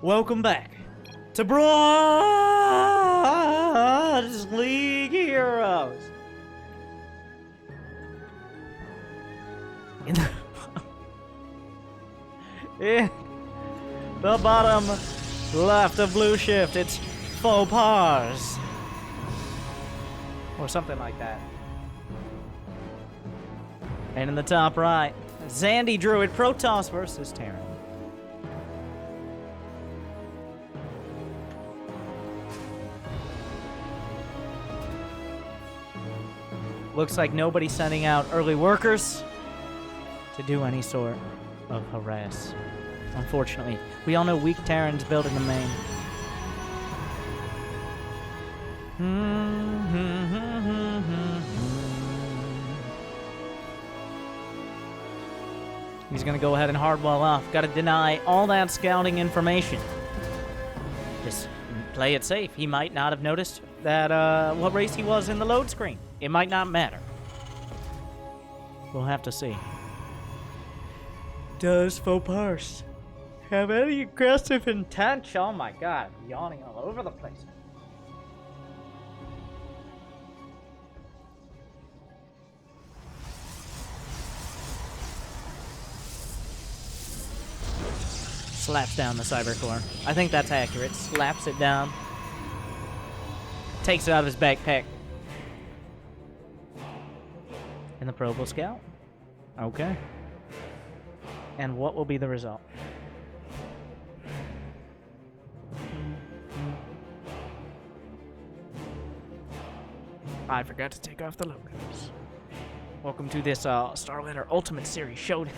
Welcome back to Bronze League Heroes. In the bottom left of blue shift, it's fauxparse. Or something like that. And in the top right, zandyDruid Protoss versus Terran. Looks like nobody's sending out early workers to do any sort of harass. Unfortunately, we all know weak Terrans building the main. He's gonna go ahead and hardwall off. Gotta deny all that scouting information. Just play it safe. He might not have noticed that what race he was in the load screen. It might not matter. We'll have to see. Does fauxparse have any aggressive intent? Oh my god, I'm yawning all over the place. Slaps down the cyber core. I think that's accurate. Slaps it down. Takes it out of his backpack. And the probe will scout. Okay. And what will be the result? I forgot to take off the logos. Welcome to this Starlander Ultimate Series Showdown.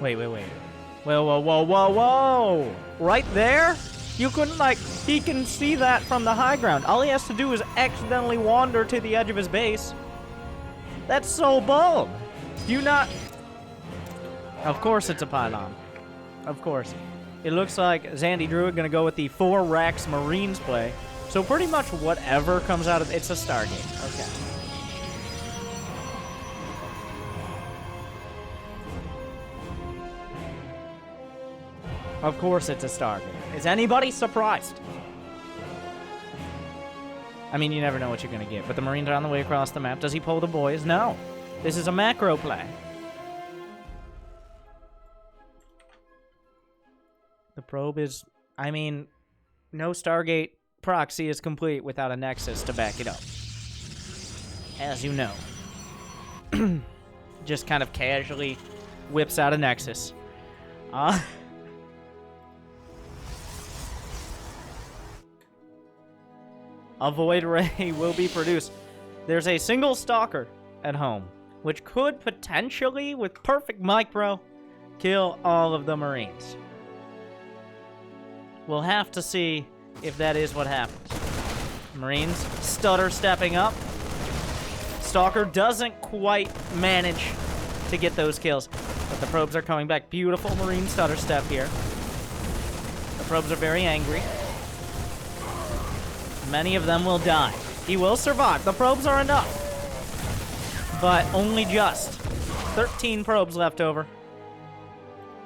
Wait. Whoa. Right there? You couldn't, like, he can see that from the high ground. All he has to do is accidentally wander to the edge of his base. That's so bold. Do you not... Of course it's a pylon. Of course. It looks like zandyDruid gonna go with the 4 Rax Marines play. So pretty much whatever comes out of... It's a Stargate. Okay. Of course it's a Stargate. Is anybody surprised? I mean, you never know what you're going to get, but the Marines are on the way across the map. Does he pull the boys? No. This is a macro play. The probe is... I mean, no Stargate proxy is complete without a Nexus to back it up. As you know. Just kind of casually whips out a Nexus. A Void Ray will be produced. There's a single Stalker at home, which could potentially, with perfect micro, kill all of the Marines. We'll have to see if that is what happens. Marines stutter stepping up. Stalker doesn't quite manage to get those kills, but the probes are coming back. Beautiful Marine stutter step here. The probes are very angry. Many of them will die. He will survive. The probes are enough. But only just. 13 probes left over.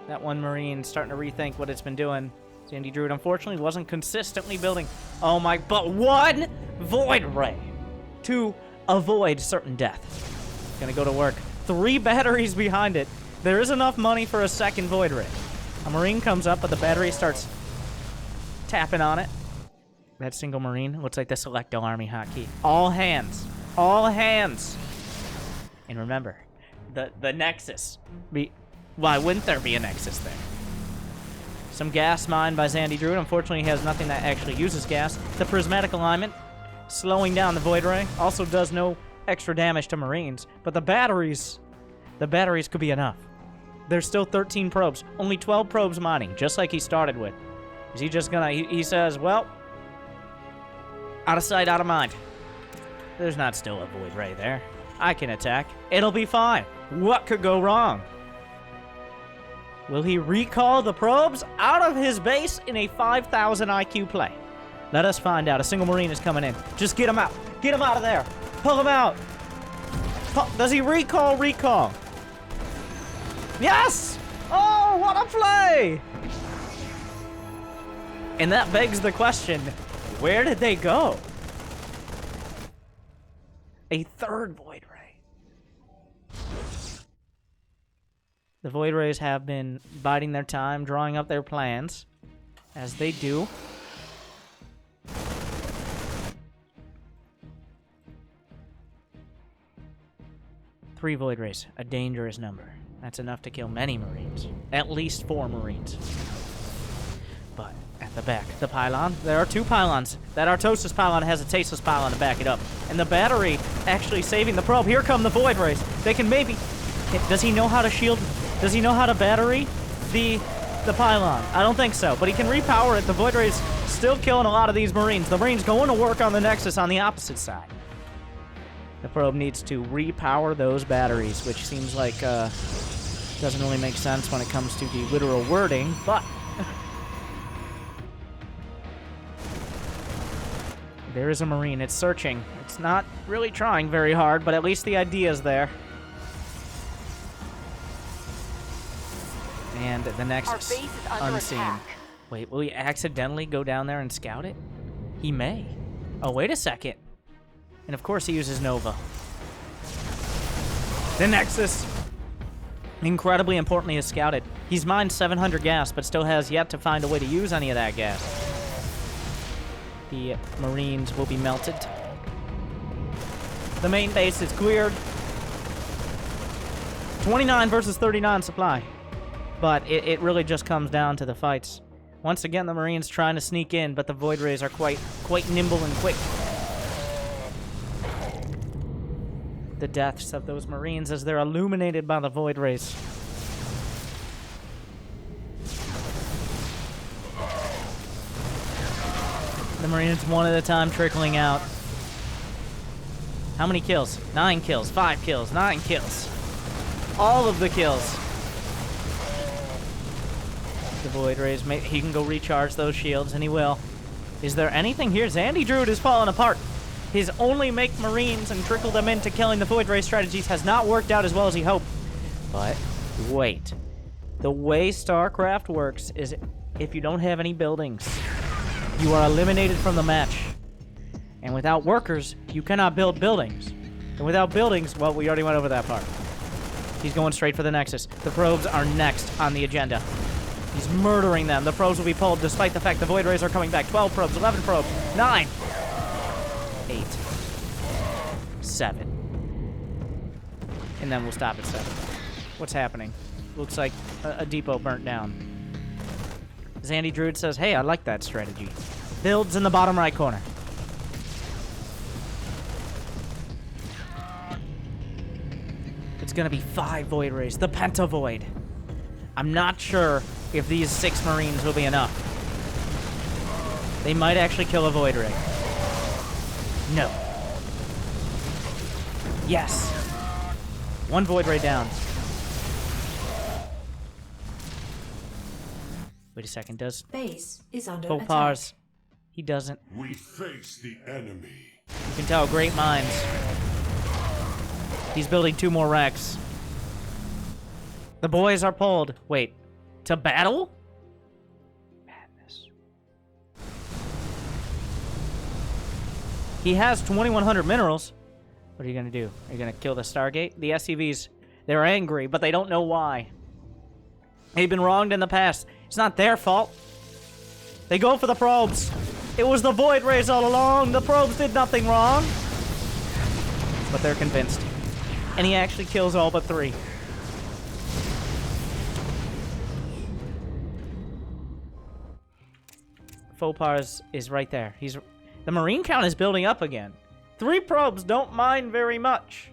That one Marine starting to rethink what it's been doing. zandyDruid, unfortunately, wasn't consistently building. Oh my, but one Void Ray to avoid certain death. Gonna go to work. 3 batteries behind it. There is enough money for a second Void Ray. A Marine comes up, but the battery starts tapping on it. That single Marine looks like the Selecto Army hotkey. All hands. All hands. And remember, the Nexus. Why wouldn't there be a Nexus there? Some gas mine by zandyDruid. Unfortunately, he has nothing that actually uses gas. The prismatic alignment, slowing down the Void Ray, also does no extra damage to Marines. But the batteries could be enough. There's still 13 probes. Only 12 probes mining, just like he started with. Is he just gonna... He says, well... Out of sight, out of mind. There's not still a Void Ray there. I can attack. It'll be fine. What could go wrong? Will he recall the probes out of his base in a 5,000 IQ play? Let us find out. A single Marine is coming in. Just get him out. Get him out of there. Pull him out. Does he recall? Recall. Yes! Oh, what a play! And that begs the question, where did they go? A third Void Ray. The Void Rays have been biding their time, drawing up their plans, as they do. Three Void Rays, a dangerous number. That's enough to kill many Marines. At least 4 Marines. But at the back, the pylon, there are 2 pylons. That Artosis pylon has a tasteless pylon to back it up. And the battery actually saving the probe. Here come the Void Rays. They can maybe... Does he know how to shield... Does he know how to battery the pylon? I don't think so. But he can repower it. The Void Rays still killing a lot of these Marines. The Marines going to work on the Nexus on the opposite side. The probe needs to repower those batteries, which seems like doesn't really make sense when it comes to the literal wording, but there is a Marine. It's searching. It's not really trying very hard, but at least the idea is there. And the Nexus unseen. Attack. Wait, will he accidentally go down there and scout it? He may. Oh, wait a second. And of course he uses Nova. The Nexus, incredibly importantly, is scouted. He's mined 700 gas, but still has yet to find a way to use any of that gas. The Marines will be melted. The main base is cleared. 29 versus 39 supply. But it really just comes down to the fights. Once again, the Marines trying to sneak in, but the Void Rays are quite nimble and quick. The deaths of those Marines as they're illuminated by the Void Rays. The Marines one at a time trickling out. How many kills? 9 kills, 5 kills, 9 kills. All of the kills. The Void Rays, he can go recharge those shields, and he will. Is there anything here? ZandyDruid is falling apart. His only make Marines and trickle them into killing the Void Ray strategies has not worked out as well as he hoped. But wait. The way StarCraft works is if you don't have any buildings, you are eliminated from the match. And without workers, you cannot build buildings. And without buildings, well, we already went over that part. He's going straight for the Nexus. The probes are next on the agenda. He's murdering them. The probes will be pulled despite the fact the Void Rays are coming back. 12 probes, 11 probes, 9. 8, 7, and then we'll stop at 7. What's happening? Looks like a depot burnt down. ZandyDruid says, hey, I like that strategy. Builds in the bottom right corner. It's gonna be 5 Void Rays, the Penta Void. I'm not sure if these 6 Marines will be enough. They might actually kill a Void Ray. No. Yes. 1 Void Ray down. Wait a second, does base is under fauxparse? attack. He doesn't. We face the enemy. You can tell, great minds. He's building 2 more racks. The boys are pulled. Wait, to battle? Madness. He has 2,100 minerals. What are you gonna do? Are you gonna kill the Stargate? The SCVs, they're angry, but they don't know why. They've been wronged in the past. It's not their fault. They go for the probes. It was the Void Rays all along. The probes did nothing wrong. But they're convinced. And he actually kills all but 3. fauxparse is right there. The Marine count is building up again. 3 probes don't mine very much.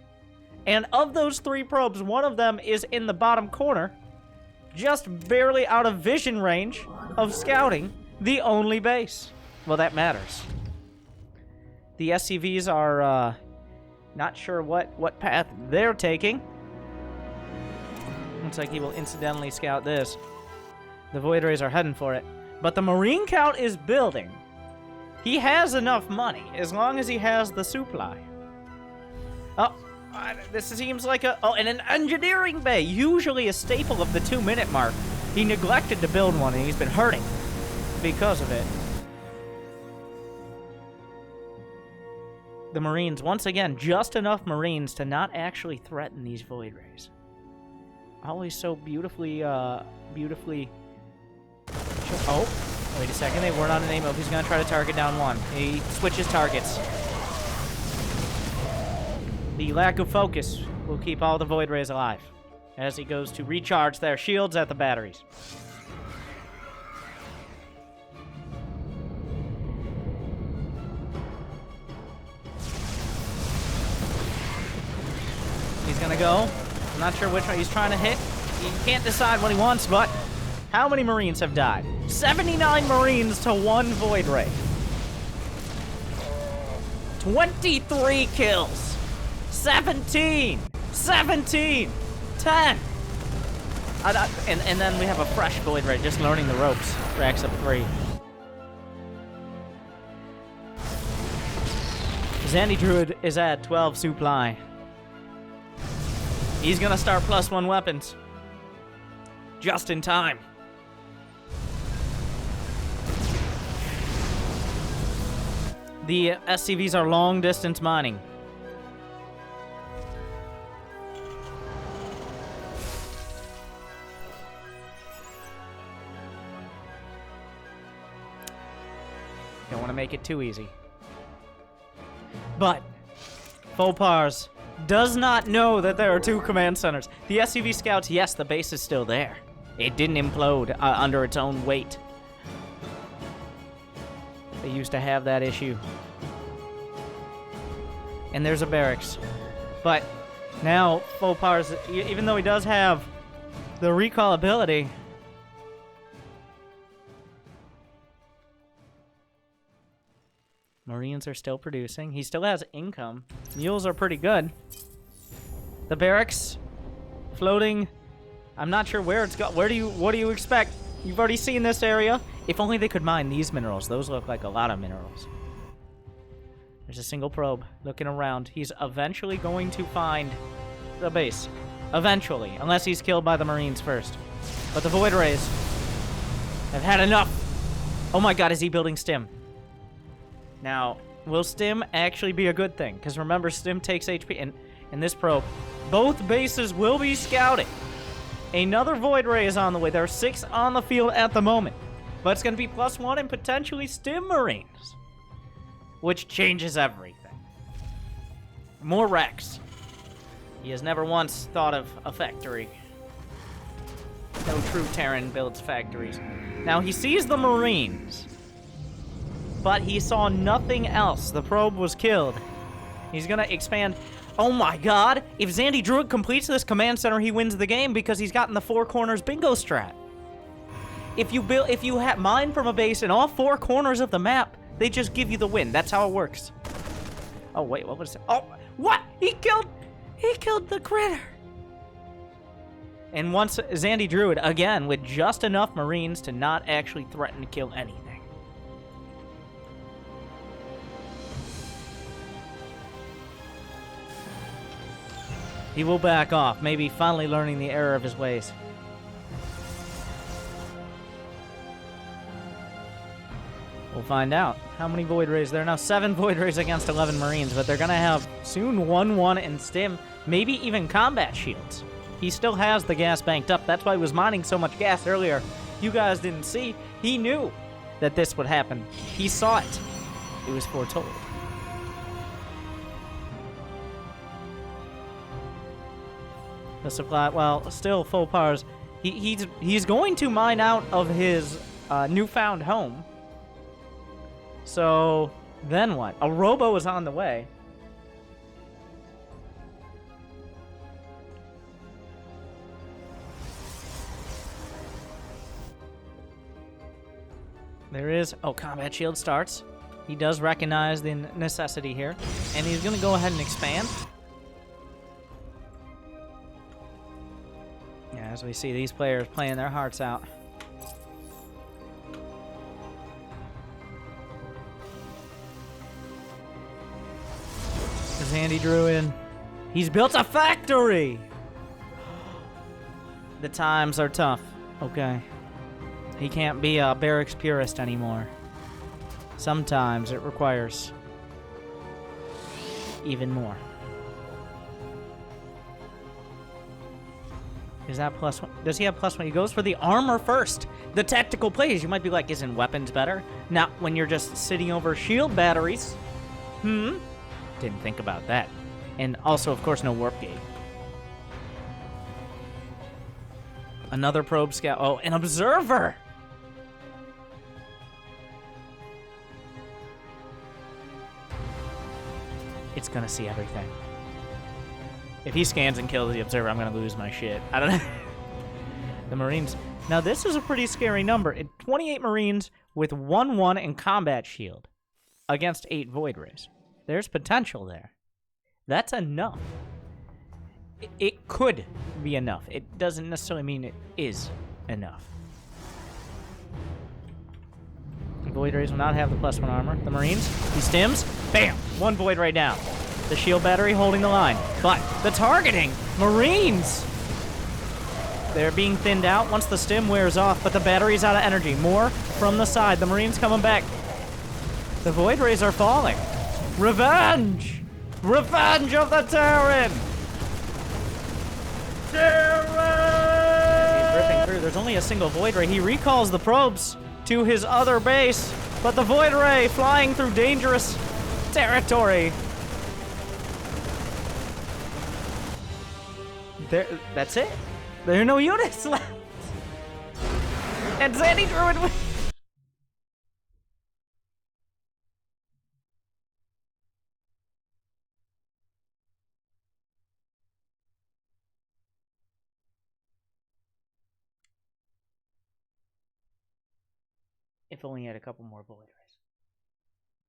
And of those 3 probes, one of them is in the bottom corner, just barely out of vision range of scouting the only base. Well, that matters. The SCVs are not sure what path they're taking. Looks like he will incidentally scout this. The Void Rays are heading for it. But the Marine count is building. He has enough money, as long as he has the supply. Oh, This seems like a... Oh, and an engineering bay, usually a staple of the 2-minute mark. He neglected to build one, and he's been hurting because of it. The Marines, once again, just enough Marines to not actually threaten these Void Rays. Always so beautifully, beautifully... Oh, wait a second, they weren't on an aim. He's gonna try to target down one. He switches targets. The lack of focus will keep all the Void Rays alive as he goes to recharge their shields at the batteries. He's gonna go. I'm not sure which one he's trying to hit. He can't decide what he wants, but how many Marines have died? 79 Marines to 1 Void Ray. 23 kills. 17! 17! 10! And then we have a fresh Void Ray just learning the ropes. Racks up 3. ZandyDruid is at 12 supply. He's gonna start +1 weapons. Just in time. The SCVs are long-distance mining. Don't want to make it too easy. But fauxparse does not know that there are 2 command centers. The SCV scouts, yes, the base is still there. It didn't implode under its own weight. They used to have that issue. And there's a barracks. But now fauxparse, even though he does have the recall ability, Marines are still producing. He still has income. Mules are pretty good. The barracks floating. I'm not sure where it's got. What do you expect? You've already seen this area. If only they could mine these minerals. Those look like a lot of minerals. There's a single probe looking around. He's eventually going to find the base. Eventually, unless he's killed by the Marines first. But the Void Rays have had enough. Oh my god, is he building stim? Now, will stim actually be a good thing? Because remember, stim takes HP, and in this probe, both bases will be scouting. Another Void Ray is on the way. There are 6 on the field at the moment. But it's going to be +1 and potentially stim Marines. Which changes everything. More wrecks. He has never once thought of a factory. No true Terran builds factories. Now, he sees the Marines. But he saw nothing else. The probe was killed. He's gonna expand. Oh my god! If ZandyDruid completes this command center, he wins the game because he's gotten the 4 corners bingo strat. If you mine from a base in all 4 corners of the map, they just give you the win. That's how it works. Oh wait, what was it? Oh, what? He killed the critter. And once ZandyDruid again with just enough Marines to not actually threaten to kill anything. He will back off, maybe finally learning the error of his ways. We'll find out. How many Void Rays? There are now 7 Void Rays against 11 Marines, but they're going to have soon 1-1 and stim, maybe even combat shields. He still has the gas banked up. That's why he was mining so much gas earlier. You guys didn't see. He knew that this would happen. He saw it. It was foretold. The supply, well, still fauxparse. He's going to mine out of his newfound home. So then what? A robo is on the way. There is... Oh, combat shield starts. He does recognize the necessity here. And he's going to go ahead and expand. Yeah, as we see these players playing their hearts out. ZandyDruid He's built a factory! The times are tough. Okay. He can't be a barracks purist anymore. Sometimes it requires even more. Is that +1? Does he have +1? He goes for the armor first. The tactical plays. You might be like, isn't weapons better? Not when you're just sitting over shield batteries. Didn't think about that. And also, of course, no warp gate. Another probe scout. Oh, an observer! It's gonna see everything. If he scans and kills the observer, I'm gonna lose my shit. I don't know. The Marines. Now, this is a pretty scary number. 28 Marines with 1/1 in combat shield against 8 Void Rays. There's potential there. That's enough. It could be enough. It doesn't necessarily mean it is enough. The Void Rays will not have the +1 armor. The Marines, he stims. Bam! 1 Void Ray down. The shield battery holding the line. But the targeting! Marines! They're being thinned out once the stim wears off, but the battery's out of energy. More from the side. The Marines coming back. The Void Rays are falling. Revenge! Revenge of the Terran! Terran! He's ripping through. There's only a single Void Ray. He recalls the probes to his other base, but the Void Ray flying through dangerous territory. That's it. There are no units left. And ZandyDruid wins. If only he had a couple more Void Rays.